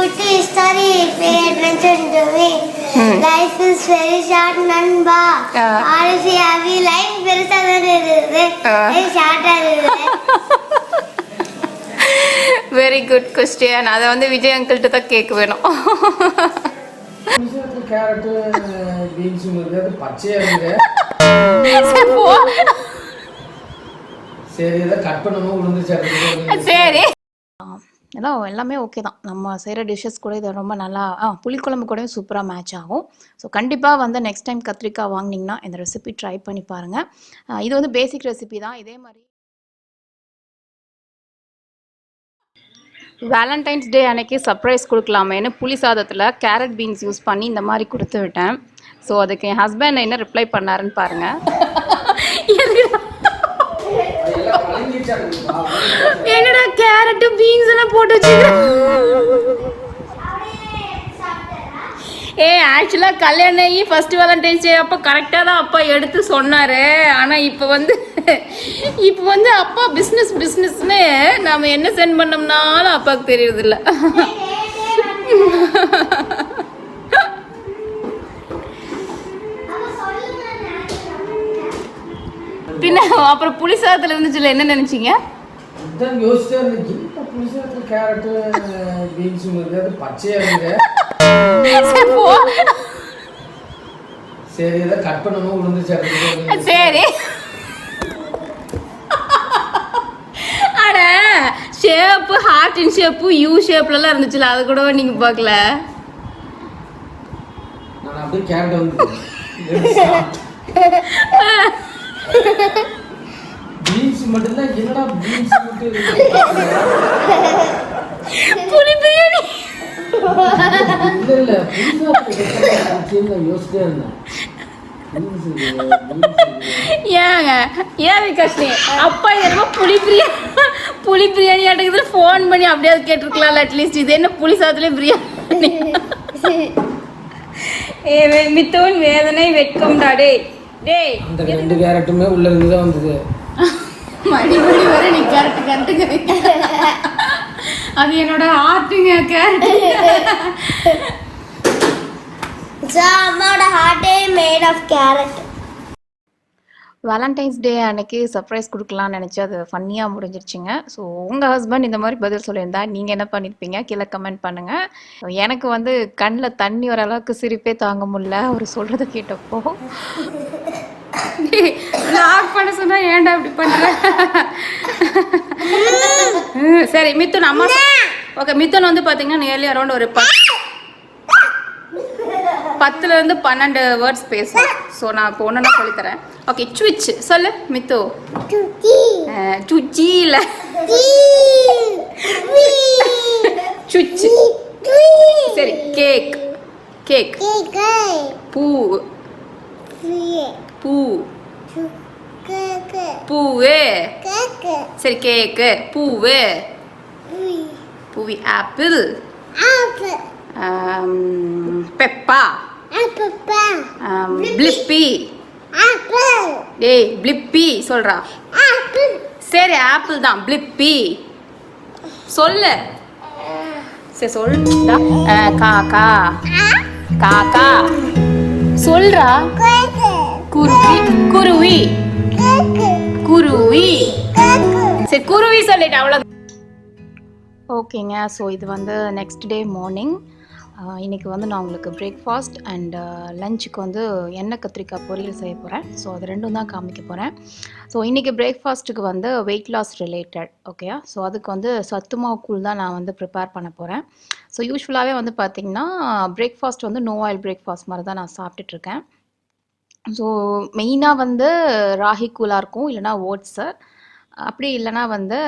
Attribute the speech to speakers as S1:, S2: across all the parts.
S1: good story. Pay attention to me. Life is very short, Nanba. Honestly, happy life very short.
S2: Very good question. அதை வந்து விஜய் அங்கிள்கிட்ட தான் கேட்க வேணும்.
S3: Carrot beans பச்சையா இருக்கு. சரி இதை கட் பண்ணணும் உளுந்துச்சு.
S2: சரி எல்லாமே ஓகே தான். நம்ம செய்கிற டிஷ்ஷஸ் கூட இது ரொம்ப நல்லா புளிக்குழம்பு கூடயும் சூப்பராக மேட்ச் ஆகும். ஸோ கண்டிப்பாக வந்து நெக்ஸ்ட் டைம் கத்திரிக்காய் வாங்கினீங்கன்னா இந்த ரெசிபி ட்ரை பண்ணி பாருங்கள். இது வந்து பேசிக் ரெசிபி தான். இதே மாதிரி வேலண்டைன்ஸ் டே அன்னைக்கு சர்ப்ரைஸ் கொடுக்கலாமேன்னு புளி சாதத்தில் கேரட் பீன்ஸ் யூஸ் பண்ணி இந்த மாதிரி கொடுத்து விட்டேன். ஸோ அதுக்கு என் ஹஸ்பண்ட் என்ன ரிப்ளை பண்ணாருன்னு பாருங்கள். என்னடா கேரட்டு பீன்ஸ் எல்லாம் போட்டு வச்சுக்கிறேன். ஆக்சுவலாக கல்யாணம் ஆகி ஃபர்ஸ்ட் வேலண்டைன்ஸ் டே அப்போ கரெக்டாக தான் அப்பா எடுத்து சொன்னார். ஆனால் இப்போ வந்து அப்பா பிஸ்னஸ்னு நாம் என்ன சென்ட் பண்ணோம்னாலும் அப்பாவுக்கு தெரியறதில்ல. பின்ன அப்புறம் புளி சாதத்தில் இருந்துச்சுல என்ன நினைச்சீங்க?
S3: பச்சையா இருக்கு. சரி இதை கட் பண்ணணும் உளுந்துச்சு.
S2: சரி அட ஷேப்பு ஹார்ட்டின் ஷேப்பு யூ ஷேப்லலாம் இருந்துச்சுல அது கூட நீங்க பார்க்கல.
S3: நான் அப்படியே கேரட் வந்து பீன்ஸ் மட்டும் தான். என்னடா பீன்ஸ் மட்டும்
S2: புளி பிரியாணி
S3: இல்ல புதுசா யோசிச்சே இருந்தேன்.
S2: ஏங்க ஏன் விகாஷ்னி அப்பா என்னமோ புளி பிரியாணி ஆட்டக்குதுல ஃபோன் பண்ணி அப்படியாவது கேட்டிருக்கலாம்ல அட்லீஸ்ட். இது என்ன புளி சாதத்துலேயே பிரியாணி. மித்தூன் வேதனை வெட்கம்டா டே.
S3: அந்த ரெண்டு கேரட்டுமே உள்ள இருந்து தான் வந்தது.
S2: மணி வர நீ கேரட்டுங்க. அது என்னோட ஆர்ட்டுங்க கேரட்.
S1: அம்மாவோட ஹார்ட்டே மேட் ஆஃப் கேரட்.
S2: வேலண்டைன்ஸ் டே அன்னைக்கு சர்ப்ரைஸ் கொடுக்கலான்னு நினச்சி அது ஃபன்னியாக முடிஞ்சிருச்சுங்க. ஸோ உங்கள் ஹஸ்பண்ட் இந்த மாதிரி பதில் சொல்லியிருந்தா நீங்கள் என்ன பண்ணியிருப்பீங்க கீழே கமெண்ட் பண்ணுங்கள். எனக்கு வந்து கண்ணில் தண்ணி வர அளவுக்கு சிரிப்பே தாங்க முடியல அவர் சொல்கிறத கேட்டப்போ. லாக் பண்ண சொன்னா ஏன்டா இப்படி பண்ற? சரி மித்துன் அம்மா ஓகே. மித்துன் வந்து பார்த்தீங்கன்னா நியர்லி அரௌண்ட் ஒரு 10ல இருந்து 12 வேர்ட்ஸ் பேசும். ஸோ நான் இப்போ ஒன்று சொல்லித்தரேன். ஓகே சுவிச் சொல்லு மித்து. சுச்சி இல்லை சுவிச். சரி கேக் கேக். பூ பூ பூவு. சரி கேக்கு பூவு. பூவி ஆப்பிள். பெப்பா. பிளிப்பி. டேய் பிளிப்பி சொல்றா. சரி ஆப்பிள் தான் பிளிப்பி சொல்லு. சரி சொல்லுடா. காக்கா காக்கா சொல்றா. குருவி குருவி குருவி. சரி குருவி சொல்லிட்டு அவ்வளோ. ஓகேங்க. ஸோ இது வந்து நெக்ஸ்ட் டே மார்னிங். இன்றைக்கி வந்து நான் உங்களுக்கு பிரேக்ஃபாஸ்ட் அண்ட் லஞ்சுக்கு வந்து எண்ணெய் கத்திரிக்காய் பொரியல் செய்ய போகிறேன். ஸோ அது ரெண்டும் தான் காமிக்க போகிறேன். ஸோ இன்றைக்கி பிரேக்ஃபாஸ்ட்டுக்கு வந்து வெயிட் லாஸ் ரிலேட்டட் ஓகேயா. ஸோ அதுக்கு வந்து சத்து மாவு கூழ் தான் நான் வந்து ப்ரிப்பேர் பண்ண போகிறேன். ஸோ யூஸ்வலாகவே வந்து பார்த்திங்கன்னா பிரேக்ஃபாஸ்ட் வந்து நோ ஆயில் பிரேக்ஃபாஸ்ட் மாதிரி தான் நான் சாப்பிட்டுட்ருக்கேன். ஸோ மெயினாக வந்து ராகி கூழாக இருக்கும், இல்லைனா ஓட்ஸு, அப்படி இல்லைனா வந்து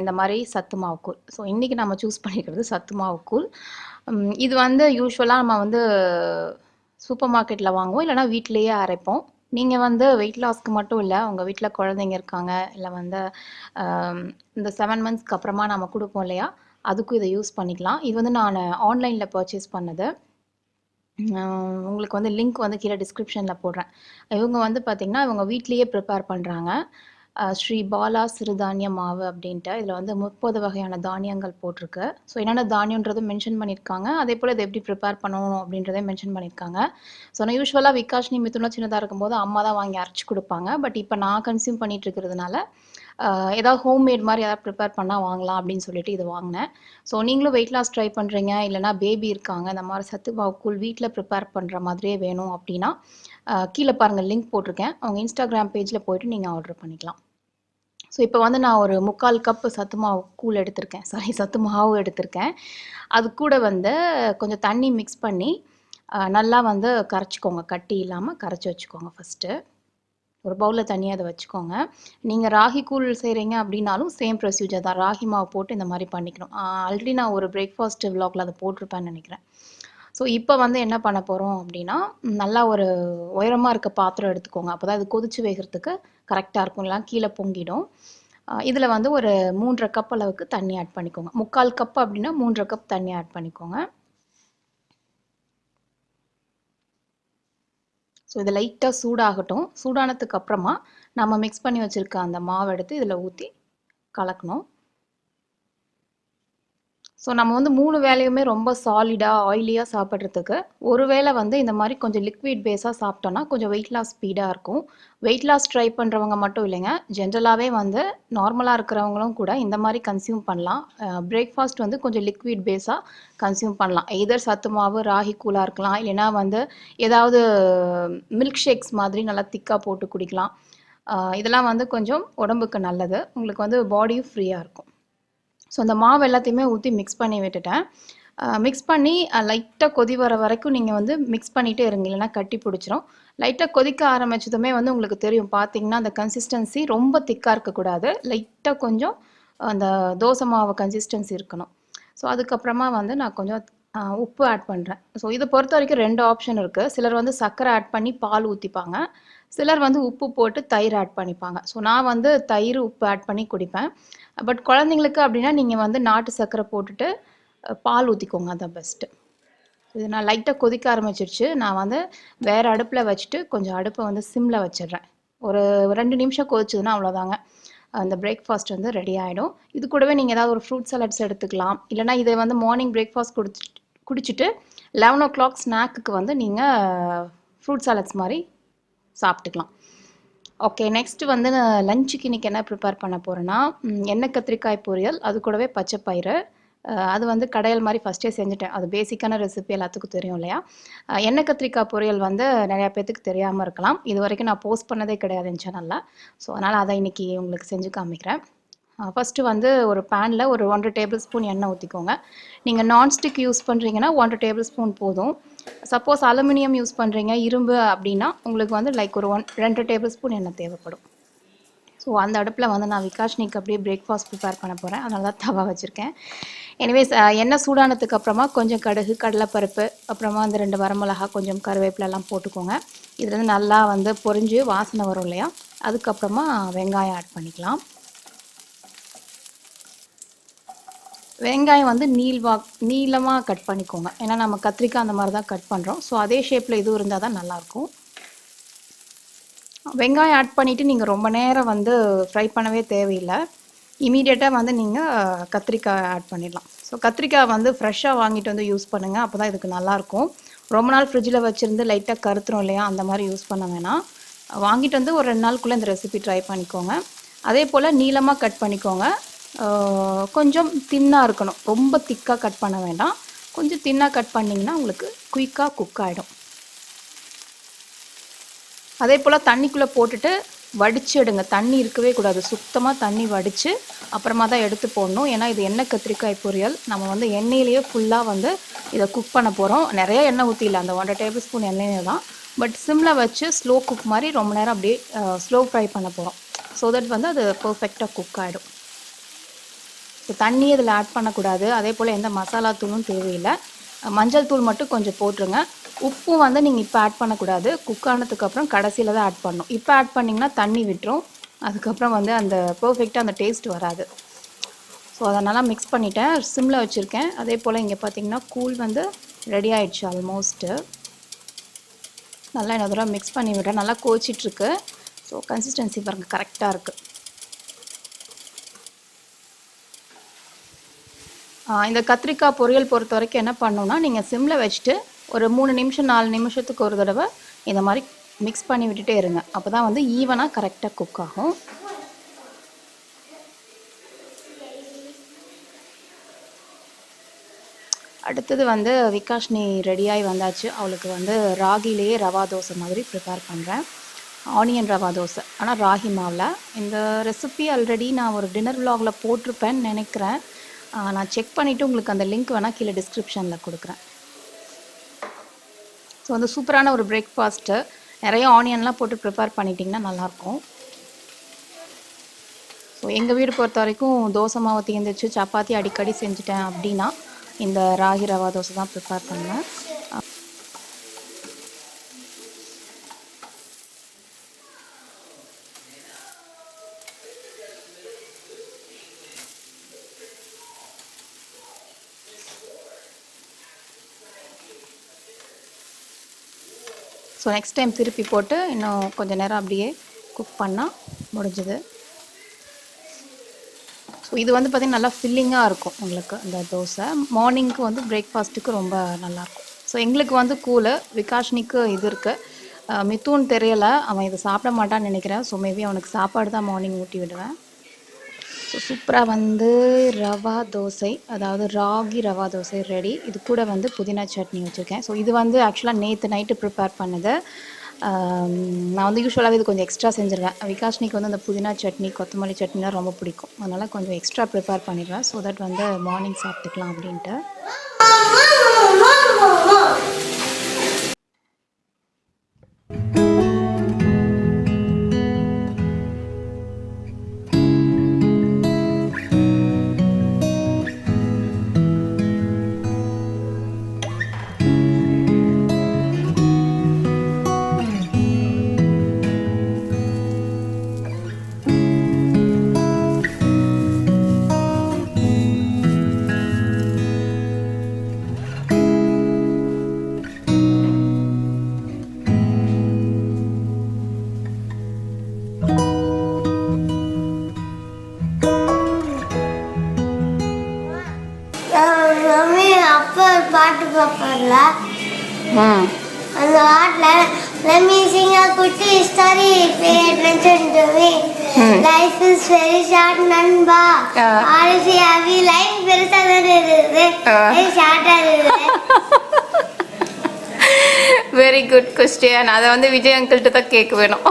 S2: இந்த மாதிரி சத்து மாவு கூழ். ஸோ இன்றைக்கி நம்ம சூஸ் பண்ணிக்கிறது சத்து மாவு கூழ். இது வந்து யூஸ்வலாக நம்ம வந்து சூப்பர் மார்க்கெட்டில் வாங்குவோம், இல்லைனா வீட்டிலையே அரைப்போம். நீங்கள் வந்து வெயிட் லாஸ்க்கு மட்டும் இல்லை, உங்கள் வீட்டில் குழந்தைங்க இருக்காங்க, இல்லை வந்து இந்த 7 மந்த்ஸ்க்கு அப்புறமா நம்ம கொடுப்போம் இல்லையா, அதுக்கும் இதை யூஸ் பண்ணிக்கலாம். இது வந்து நான் ஆன்லைனில் பர்ச்சேஸ் பண்ணது. உங்களுக்கு வந்து லிங்க் வந்து கீழே டிஸ்கிரிப்ஷனில் போடுறேன். இவங்க வந்து பார்த்திங்கன்னா இவங்க வீட்லேயே ப்ரிப்பேர் பண்ணுறாங்க. ஸ்ரீ பாலா சிறுதானிய மாவு அப்படின்ட்டு இதில் வந்து 30 வகையான தானியங்கள் போட்டிருக்கு. ஸோ என்னென்ன தானியன்றதும் மென்ஷன் பண்ணியிருக்காங்க. அதே போல் இதை எப்படி ப்ரிப்பேர் பண்ணணும் அப்படின்றதையும் மென்ஷன் பண்ணியிருக்காங்க. ஸோ நான் யூஸ்வலாக விகாஷினி மிதுனா சின்னதாக இருக்கும்போது அம்மா தான் வாங்கி அரைச்சி கொடுப்பாங்க. பட் இப்போ நான் கன்சியூம் பண்ணிட்டு இருக்கிறதுனால ஏதாவது ஹோம்மேட் மாதிரி ஏதாவது ப்ரிப்பேர் பண்ணால் வாங்கலாம் அப்படின்னு சொல்லிட்டு இது வாங்கினேன். ஸோ நீங்களும் வெயிட் லாஸ் ட்ரை பண்ணுறீங்க, இல்லைனா பேபி இருக்காங்க, இந்த மாதிரி சத்து மாவு கூழ் வீட்டில் ப்ரிப்பேர் பண்ணுற மாதிரியே வேணும் அப்படின்னா கீழே பாருங்கள் லிங்க் போட்டிருக்கேன். அவங்க இன்ஸ்டாகிராம் பேஜில் போயிட்டு நீங்கள் ஆர்டர் பண்ணிக்கலாம். ஸோ இப்போ வந்து நான் ஒரு 3/4 கப்பு சத்து மாவு கூழ் எடுத்திருக்கேன், சத்து மாவு எடுத்திருக்கேன். அது கூட வந்து கொஞ்சம் தண்ணி மிக்ஸ் பண்ணி நல்லா வந்து கரைச்சிக்கோங்க, கட்டி இல்லாமல் கரைச்சி வச்சுக்கோங்க. ஃபஸ்ட்டு ஒரு பவுலில் தனியாக அதை வச்சுக்கோங்க. நீங்கள் ராகி கூழ் செய்கிறீங்க அப்படின்னாலும் சேம் ப்ரொசீஜர் தான், ராகி மாவு போட்டு இந்த மாதிரி பண்ணிக்கணும். ஆல்ரெடி நான் ஒரு பிரேக்ஃபாஸ்ட் விலாகில் அதை போட்டிருப்பேன்னு நினைக்கிறேன். ஸோ இப்போ வந்து என்ன பண்ண போகிறோம் அப்படின்னா, நல்லா ஒரு உயரமாக இருக்க பாத்திரம் எடுத்துக்கோங்க. அப்போ தான் அது கொதிச்சு வேகிறதுக்கு கரெக்டாக இருக்கும், இல்லை கீழே பொங்கிடும். இதில் வந்து ஒரு 3.5 கப் அளவுக்கு தண்ணி ஆட் பண்ணிக்கோங்க. 3/4 கப் அப்படின்னா 3.5 கப் தண்ணி ஆட் பண்ணிக்கோங்க. ஸோ இது லைட்டாக சூடாகட்டும். சூடானதுக்கு அப்புறமா நம்ம மிக்ஸ் பண்ணி வச்சுருக்க அந்த மாவு எடுத்து இதில் ஊற்றி கலக்கணும். ஸோ நம்ம வந்து 3 வேளையுமே ரொம்ப சாலிடாக ஆயிலியாக சாப்பிட்றதுக்கு ஒரு வேளை வந்து இந்த மாதிரி கொஞ்சம் லிக்விட் பேஸாக சாப்பிட்டோன்னா கொஞ்சம் வெயிட் லாஸ் ஸ்பீடாக இருக்கும். வெயிட் லாஸ் ட்ரை பண்ணுறவங்க மட்டும் இல்லைங்க, ஜென்ரலாகவே வந்து நார்மலாக இருக்கிறவங்களும் கூட இந்த மாதிரி கன்சியூம் பண்ணலாம். பிரேக்ஃபாஸ்ட் வந்து கொஞ்சம் லிக்விட் பேஸாக கன்சியூம் பண்ணலாம். எதர் சத்து மாவு, ராகி கூழாக இருக்கலாம், இல்லைனா வந்து ஏதாவது மில்க் ஷேக்ஸ் மாதிரி நல்லா திக்காக போட்டு குடிக்கலாம். இதெல்லாம் வந்து கொஞ்சம் உடம்புக்கு நல்லது, உங்களுக்கு வந்து பாடியும் ஃப்ரீயாக இருக்கும். ஸோ அந்த மாவு எல்லாத்தையுமே ஊற்றி மிக்ஸ் பண்ணி விட்டுட்டேன். மிக்ஸ் பண்ணி லைட்டாக கொதி வர வரைக்கும் நீங்கள் வந்து மிக்ஸ் பண்ணிகிட்டே இருங்க, இல்லைனா கட்டி பிடிச்சிரும். லைட்டாக கொதிக்க ஆரம்பிச்சதுமே வந்து உங்களுக்கு தெரியும், பார்த்தீங்கன்னா அந்த கன்சிஸ்டன்சி ரொம்ப திக்காக இருக்கக்கூடாது, லைட்டாக கொஞ்சம் அந்த தோசை மாவு கன்சிஸ்டன்சி இருக்கணும். ஸோ அதுக்கப்புறமா வந்து நான் கொஞ்சம் உப்பு ஆட் பண்ணுறேன். ஸோ இதை பொறுத்த வரைக்கும் 2 ஆப்ஷன் இருக்குது. சிலர் வந்து சர்க்கரை ஆட் பண்ணி பால் ஊற்றிப்பாங்க, சிலர் வந்து உப்பு போட்டு தயிர் ஆட் பண்ணிப்பாங்க. ஸோ நான் வந்து தயிர் உப்பு ஆட் பண்ணி குடிப்பேன். பட் குழந்தைங்களுக்கு அப்படின்னா நீங்கள் வந்து நாட்டு சர்க்கரை போட்டுட்டு பால் ஊற்றிக்கோங்க, அதான் பெஸ்ட்டு. இது நான் லைட்டாக கொதிக்க ஆரம்பிச்சிருச்சு. நான் வந்து வேறு அடுப்பில் வச்சுட்டு கொஞ்சம் அடுப்பை வந்து சிம்மில் வச்சிடுறேன். ஒரு 2 நிமிஷம் கொதிச்சதுன்னா அவ்வளோதாங்க, அந்த பிரேக்ஃபாஸ்ட் வந்து ரெடி ஆகிடும். இது கூடவே நீங்கள் ஏதாவது ஒரு ஃப்ரூட் சலாட்ஸ் எடுத்துக்கலாம், இல்லைனா இதை வந்து மார்னிங் பிரேக்ஃபாஸ்ட் குடிச்சிட்டு 11 o'clock ஸ்நாக்குக்கு வந்து நீங்கள் ஃப்ரூட் சலாட்ஸ் மாதிரி சாப்பிட்டுக்கலாம். ஓகே, நெக்ஸ்ட் வந்து லஞ்சுக்கு இன்றைக்கி என்ன ப்ரிப்பேர் பண்ண போகிறேன்னா, எண்ணெய் கத்திரிக்காய் பொரியல், அது கூடவே பச்சை பயிறு. அது வந்து கடையல் மாதிரி ஃபஸ்ட்டே செஞ்சுட்டேன், அது பேசிக்கான ரெசிபி எல்லாத்துக்கும் தெரியும் இல்லையா. எண்ணெய் கத்திரிக்காய் பொரியல் வந்து நிறையா பேர்த்துக்கு தெரியாமல் இருக்கலாம், இது வரைக்கும் நான் போஸ்ட் பண்ணதே கிடையாது என் சேனலில். ஸோ அதனால் அதை இன்றைக்கி உங்களுக்கு செஞ்சு காமிக்கிறேன். ஃபஸ்ட்டு வந்து ஒரு பேனில் ஒரு 1.5 டேபிள் ஸ்பூன் எண்ணெய் ஊற்றிக்கோங்க. நீங்கள் நான்ஸ்டிக் யூஸ் பண்ணுறீங்கன்னா 1 டேபிள் ஸ்பூன் போதும். சப்போஸ் அலுமினியம் யூஸ் பண்ணுறீங்க, இரும்பு அப்படின்னா உங்களுக்கு வந்து லைக் ஒரு 2 டேபிள் ஸ்பூன் எண்ணெய் தேவைப்படும். ஸோ அந்த அடுப்பில் வந்து நான் விகாஷ்னிக்கு அப்படியே பிரேக்ஃபாஸ்ட் ப்ரிப்பேர் பண்ண போகிறேன், அதனால தான் தவா வச்சுருக்கேன். எனிவேஸ் எண்ணெய் சூடானதுக்கு அப்புறமா கொஞ்சம் கடுகு, கடலைப்பருப்பு, அப்புறமா அந்த 2 வரமிளகா, கொஞ்சம் கருவேப்பிலெல்லாம் போட்டுக்கோங்க. இதில் வந்து நல்லா வந்து பொரிஞ்சு வாசனை வரும் இல்லையா, அதுக்கப்புறமா வெங்காயம் ஆட் பண்ணிக்கலாம். வெங்காயம் வந்து நீளமாக கட் பண்ணிக்கோங்க, ஏன்னா நம்ம கத்திரிக்காய் அந்த மாதிரி தான் கட் பண்ணுறோம். ஸோ அதே ஷேப்பில் இதுவும் இருந்தால் தான் நல்லாயிருக்கும். வெங்காயம் ஆட் பண்ணிவிட்டு நீங்கள் ரொம்ப நேரம் வந்து ஃப்ரை பண்ணவே தேவையில்லை, இமீடியட்டாக வந்து நீங்கள் கத்திரிக்காய் ஆட் பண்ணிடலாம். ஸோ கத்திரிக்காய் வந்து ஃப்ரெஷ்ஷாக வாங்கிட்டு வந்து யூஸ் பண்ணுங்கள், அப்போ தான் இதுக்கு நல்லாயிருக்கும். ரொம்ப நாள் ஃப்ரிட்ஜில் வச்சுருந்து லைட்டாக கருத்துரும் இல்லையா, அந்த மாதிரி யூஸ் பண்ண வேணாம். வாங்கிட்டு வந்து ஒரு 2 நாளுக்குள்ளே இந்த ரெசிபி ட்ரை பண்ணிக்கோங்க. அதே போல் நீளமாக கட் பண்ணிக்கோங்க, கொஞ்சம் தின்னாக இருக்கணும், ரொம்ப திக்காக கட் பண்ண வேண்டாம். கொஞ்சம் தின்னாக கட் பண்ணிங்கன்னா உங்களுக்கு குயிக்காக குக் ஆகிடும். அதே போல் தண்ணிக்குள்ளே போட்டுட்டு வடித்து எடுங்க, தண்ணி இருக்கவே கூடாது, சுத்தமாக தண்ணி வடித்து அப்புறமா தான் எடுத்து போடணும். ஏன்னா இது எண்ணெய் கத்திரிக்காய் பொரியல், நம்ம வந்து எண்ணெயிலேயே ஃபுல்லாக வந்து இதை குக் பண்ண போகிறோம். நிறைய எண்ணெய் ஊற்றில, அந்த 1 டேபிள் ஸ்பூன் எண்ணெயே தான், பட் சிம்மில் வச்சு ஸ்லோ குக் மாதிரி ரொம்ப நேரம் அப்படியே ஸ்லோ ஃப்ரை பண்ண போகிறோம். ஸோ தட் வந்து அது பர்ஃபெக்டாக குக் ஆகிடும். ஸோ தண்ணி இதில் ஆட் பண்ணக்கூடாது, அதே போல் எந்த மசாலா தூளும் தேவையில்லை, மஞ்சள் தூள் மட்டும் கொஞ்சம் போட்டுருங்க. உப்பும் வந்து நீங்கள் இப்போ ஆட் பண்ணக்கூடாது, குக் ஆனதுக்கப்புறம் கடைசியில் தான் ஆட் பண்ணணும். இப்போ ஆட் பண்ணிங்கன்னா தண்ணி விட்டுரும், அதுக்கப்புறம் வந்து அந்த பர்ஃபெக்டாக அந்த டேஸ்ட் வராது. ஸோ அதை நல்லா மிக்ஸ் பண்ணிவிட்டேன், சிம்மில் வச்சுருக்கேன். அதே போல் இங்கே பார்த்தீங்கன்னா கூழ் வந்து ரெடி ஆகிடுச்சு ஆல்மோஸ்ட்டு. நல்லா இன்னொரு தடவை மிக்ஸ் பண்ணி விட்டேன், நல்லா கோச்சிட்ருக்கு. ஸோ கன்சிஸ்டன்சி பாருங்கள் கரெக்டாக இருக்குது. இந்த கத்திரிக்காய் பொரியல் பொறுத்த வரைக்கும் என்ன பண்ணணும்னா நீங்கள் சிம்மில் வச்சுட்டு ஒரு 3 நிமிஷம் 4 நிமிஷத்துக்கு ஒரு தடவை இந்த மாதிரி மிக்ஸ் பண்ணி விட்டுட்டே இருங்க. அப்போ தான் வந்து ஈவனாக கரெக்டாக குக் ஆகும். அடுத்தது வந்து விகாஷ்னி ரெடியாகி வந்தாச்சு. அவளுக்கு வந்து ராகிலேயே ரவா தோசை மாதிரி ப்ரிப்பேர் பண்ணுறேன். ஆனியன் ரவா தோசை, ஆனால் ராகி மாவில். இந்த ரெசிபி ஆல்ரெடி நான் ஒரு டின்னர் விலாகில் போட்டிருப்பேன்னு நினைக்கிறேன். நான் செக் பண்ணிவிட்டு உங்களுக்கு அந்த லிங்க் வேணால் கீழே டிஸ்கிரிப்ஷனில் கொடுக்குறேன். ஸோ வந்து சூப்பரான ஒரு பிரேக்ஃபாஸ்ட்டு. நிறைய ஆனியன்லாம் போட்டு ப்ரிப்பேர் பண்ணிட்டிங்கன்னா நல்லாயிருக்கும். ஸோ எங்கள் வீடு பொறுத்த வரைக்கும் தோசை மாவு தீர்ந்துச்சு, சப்பாத்தி அடிக்கடி செஞ்சுட்டேன் அப்படின்னா இந்த ராகி ரவா தோசை தான் ப்ரிப்பேர் பண்ணேன். ஸோ நெக்ஸ்ட் டைம் திருப்பி போட்டு இன்னும் கொஞ்சம் நேரம் அப்படியே குக் பண்ணால் முடிஞ்சுது. ஸோ இது வந்து பார்த்திங்கன்னா நல்லா ஃபில்லிங்காக இருக்கும் உங்களுக்கு அந்த தோசை. மார்னிங்க்கு வந்து பிரேக்ஃபாஸ்ட்டுக்கு ரொம்ப நல்லாயிருக்கும். ஸோ எங்களுக்கு வந்து கூலு, விகாஷ்னிக்கு இது இருக்குது. மித்துன் தெரியலை, அவன் இதை சாப்பிட மாட்டான்னு நினைக்கிறேன். ஸோ மேபி அவனுக்கு சாப்பாடு தான் மார்னிங் ஊட்டி விடுவேன். ஸோ சூப்பராக வந்து ரவா தோசை, அதாவது ராகி ரவா தோசை ரெடி. இது கூட வந்து புதினா சட்னி வச்சுருக்கேன். ஸோ இது வந்து ஆக்சுவலாக நேற்று நைட்டு ப்ரிப்பேர் பண்ணது. நான் வந்து யூஸ்வலாகவே இது கொஞ்சம் எக்ஸ்ட்ரா செஞ்சுருவேன். விகாஷ்னிக்கு வந்து அந்த புதினா சட்னி கொத்தமல்லி சட்னிலாம் ரொம்ப பிடிக்கும். அதனால் கொஞ்சம் எக்ஸ்ட்ரா ப்ரிப்பேர் பண்ணிடுவேன். ஸோ தட் வந்து மார்னிங் சாப்பிட்டுக்கலாம் அப்படின்ட்டு.
S1: மம்மி அப்பா ஒரு பாட்டு பார்ப்பார்ல, அந்த பாட்டில் let me sing a குட்டி story, pay attention to me. Life is very short நண்பா. ஆல்ரெடி ஹேவி லைஃப் பெருசாக தானே இருக்குது, ஷார்ட்டாக இருக்குது.
S2: Very good question. அதை வந்து விஜய் அங்கிள்கிட்ட தான் கேட்க வேணும்.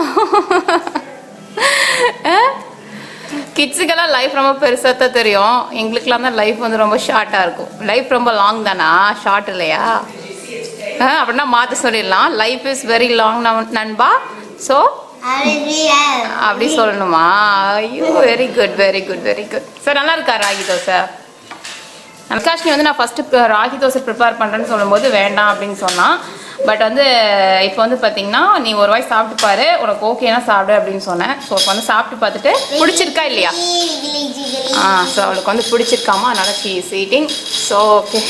S2: கிட்ஸுக்கெல்லாம் லைஃப் ரொம்ப பெருசாக தான் தெரியும். எங்களுக்கெல்லாம் தான் லைஃப் வந்து ரொம்ப ஷார்ட்டாக இருக்கும். லைஃப் ரொம்ப லாங் தானா, ஷார்ட் இல்லையா? அப்படின்னா மாற்ற சொல்லிடலாம். லைஃப் இஸ் வெரி லாங் நண்பா. ஸோ அப்படி சொல்லணுமா? ஐயோ, very good very good very good. Sir நல்லா இருக்கா ராகி தோசை? விகாஷ்னி வந்து நான் ஃபஸ்ட்டு ராகி தோசை ப்ரிப்பேர் பண்ணுறேன்னு சொல்லும்போது வேண்டாம் அப்படின்னு சொன்னான். பட் வந்து இப்போ வந்து பார்த்தீங்கன்னா நீ ஒரு வாய் சாப்பிட்டு பாரு, உனக்கு ஓகேனா சாப்பிடு அப்படின்னு சொன்னேன். ஸோ இப்போ வந்து சாப்பிட்டு பார்த்துட்டு பிடிச்சிருக்கா இல்லையா? ஸோ அவளுக்கு வந்து பிடிச்சிருக்காமா, அதனால she is eating. So okay.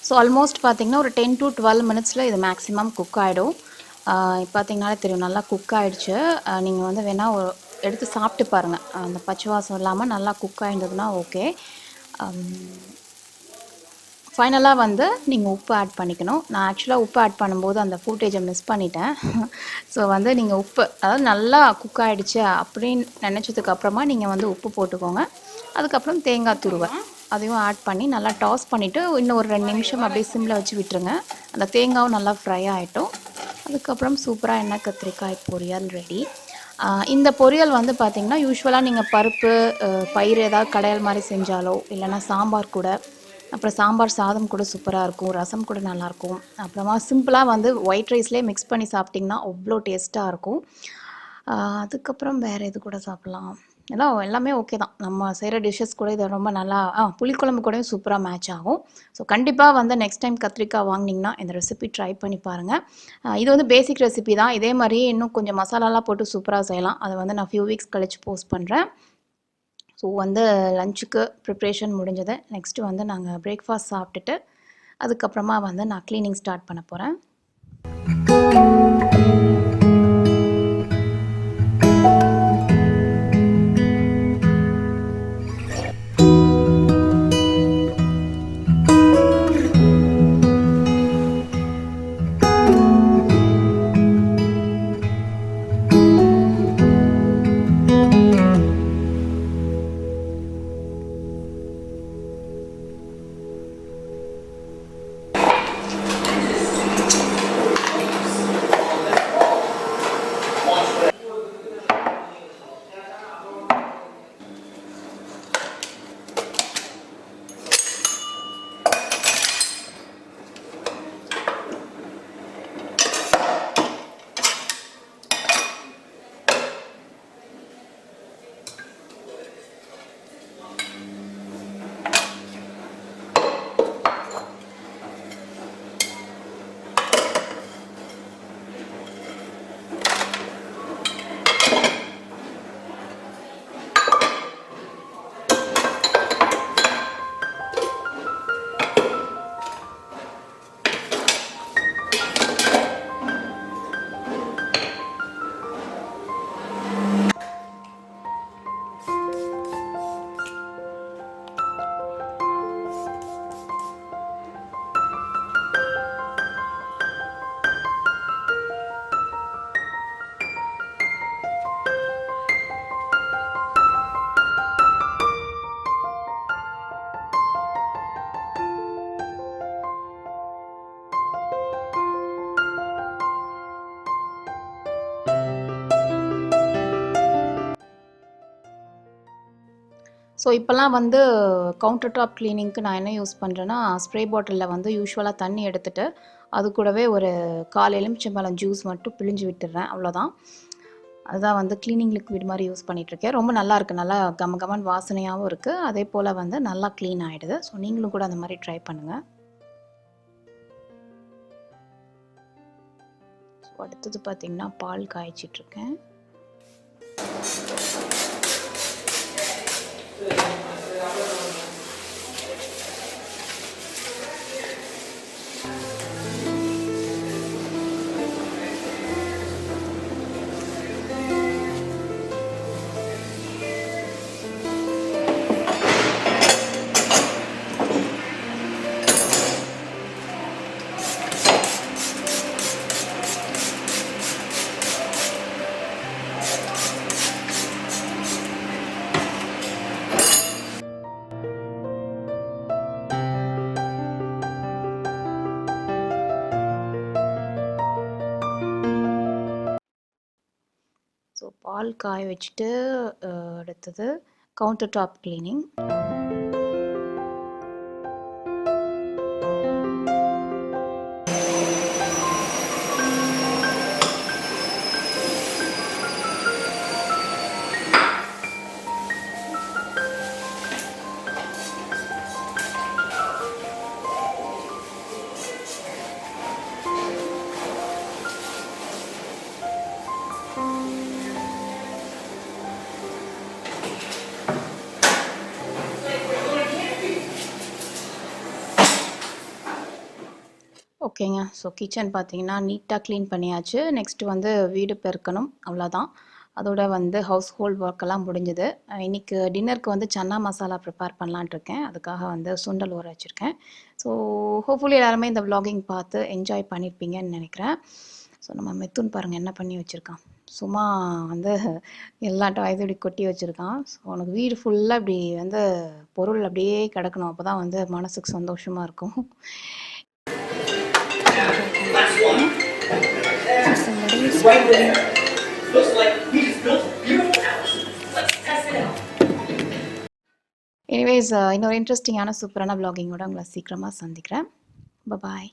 S2: So almost பார்த்தீங்கன்னா ஒரு 10 to 12 மினிட்ஸில் இது மேக்ஸிமம் குக் ஆகிடும். பார்த்தீங்கன்னாலே தெரியும் நல்லா குக் ஆகிடுச்சு. நீங்கள் வந்து வேணால் எடுத்து சாப்பிட்டு பாருங்கள். அந்த பச்சை வாசம் இல்லாமல் நல்லா குக் ஆகிருந்ததுன்னா ஓகே. ஃபைனலாக வந்து நீங்கள் உப்பு ஆட் பண்ணிக்கணும். நான் ஆக்சுவலாக உப்பு ஆட் பண்ணும்போது அந்த ஃபூட்டேஜை மிஸ் பண்ணிட்டேன். ஸோ வந்து நீங்கள் உப்பு, அதாவது நல்லா குக் ஆகிடுச்சு அப்படின்னு நினச்சதுக்கு அப்புறமா நீங்கள் வந்து உப்பு போட்டுக்கோங்க. அதுக்கப்புறம் தேங்காய் துருவை அதையும் ஆட் பண்ணி நல்லா டாஸ் பண்ணிவிட்டு இன்னும் ஒரு 2 நிமிஷம் அப்படியே சிம்மில் வச்சு விட்டுருங்க. அந்த தேங்காயும் நல்லா ஃப்ரை ஆகிட்டோம். அதுக்கப்புறம் சூப்பராக எண்ணெய் கத்திரிக்காய் பொரியல் ரெடி. இந்த பொரியல் வந்து பார்த்திங்கன்னா யூஸ்வலாக நீங்கள் பருப்பு, பயிர் ஏதாவது கடையல் மாதிரி செஞ்சாலோ, இல்லைனா சாம்பார் கூட, அப்புறம் சாம்பார் சாதம் கூட சூப்பராக இருக்கும், ரசம் கூட நல்லாயிருக்கும். அப்புறமா சிம்பிளாக வந்து ஒயிட் ரைஸ்லேயே மிக்ஸ் பண்ணி சாப்பிட்டிங்கன்னா அவ்வளோ டேஸ்ட்டாக இருக்கும். அதுக்கப்புறம் வேறு எது கூட சாப்பிட்லாம், எல்லாமே ஓகே தான். நம்ம செய்கிற டிஷ்ஷஸ் கூட இது ரொம்ப நல்லா புளிக்குழம்பு கூடயும் சூப்பராக மேட்ச் ஆகும். ஸோ கண்டிப்பாக வந்து நெக்ஸ்ட் டைம் கத்திரிக்காய் வாங்கினீங்கன்னா இந்த ரெசிபி ட்ரை பண்ணி பாருங்கள். இது வந்து பேசிக் ரெசிபி தான். இதே மாதிரி இன்னும் கொஞ்சம் மசாலாலாம் போட்டு சூப்பராக செய்யலாம். அதை வந்து நான் ஃபியூ வீக்ஸ் கழிச்சு போஸ்ட் பண்ணுறேன். ஸோ வந்து லஞ்சுக்கு ப்ரிப்ரேஷன் முடிஞ்சது. நெக்ஸ்ட்டு வந்து நாங்கள் பிரேக்ஃபாஸ்ட் சாப்பிட்டுட்டு அதுக்கப்புறமா வந்து நான் க்ளீனிங் ஸ்டார்ட் பண்ண போகிறேன். ஸோ இப்போல்லாம் வந்து கவுண்டர் டாப் க்ளீனிங்க்கு நான் என்ன யூஸ் பண்ணுறேன்னா, ஸ்ப்ரே பாட்டிலில் வந்து யூஷுவலாக தண்ணி எடுத்துகிட்டு அது கூடவே ஒரு 1/4 எலுமிச்சம்பழம் ஜூஸ் மட்டும் பிழிஞ்சு விட்டுடுறேன், அவ்வளோதான். அதுதான் வந்து க்ளீனிங் லிக்விட் மாதிரி யூஸ் பண்ணிகிட்ருக்கேன். ரொம்ப நல்லாயிருக்கு, நல்லா கம வாசனையாகவும் இருக்குது, அதே போல் வந்து நல்லா க்ளீன் ஆகிடுது. ஸோ நீங்களும் கூட அந்த மாதிரி ட்ரை பண்ணுங்கள். ஸோ அடுத்தது பார்த்திங்கன்னா பால் காய்ச்சிட்ருக்கேன். ஸோ பால் காய வச்சுட்டு அடுத்தது கவுண்டர் டாப் க்ளீனிங். ஓகேங்க. ஸோ கிச்சன் பார்த்தீங்கன்னா நீட்டாக க்ளீன் பண்ணியாச்சு. நெக்ஸ்ட்டு வந்து வீடு பெருக்கணும், அவ்வளோதான். அதோட வந்து ஹவுஸ் ஹோல்ட் ஒர்க்கெல்லாம் முடிஞ்சுது. இன்றைக்கி டின்னருக்கு வந்து சன்னா மசாலா ப்ரிப்பேர் பண்ணலான்ட்டு இருக்கேன். அதுக்காக வந்து சுண்டல் ஊற வச்சுருக்கேன். ஸோ ஹோப்ஃபுல்லி எல்லாருமே இந்த வ்ளாகிங் பார்த்து என்ஜாய் பண்ணியிருப்பீங்கன்னு நினைக்கிறேன். ஸோ நம்ம மித்துன் பாருங்கள் என்ன பண்ணி வச்சுருக்கான். சும்மா வந்து எல்லா டாய்ஸும் இப்படி கொட்டி வச்சுருக்கான். ஸோ உனக்கு வீடு ஃபுல்லாக இப்படி வந்து பொருள் அப்படியே கிடக்கணும், அப்போ தான் வந்து மனசுக்கு சந்தோஷமாக இருக்கும். எனிவேஸ் இன்னொரு இன்ட்ரெஸ்டிங்கான சூப்பரான வ்ளாகிங்கோட உங்களை சீக்கிரமாக சந்திக்கிறேன். பாய்.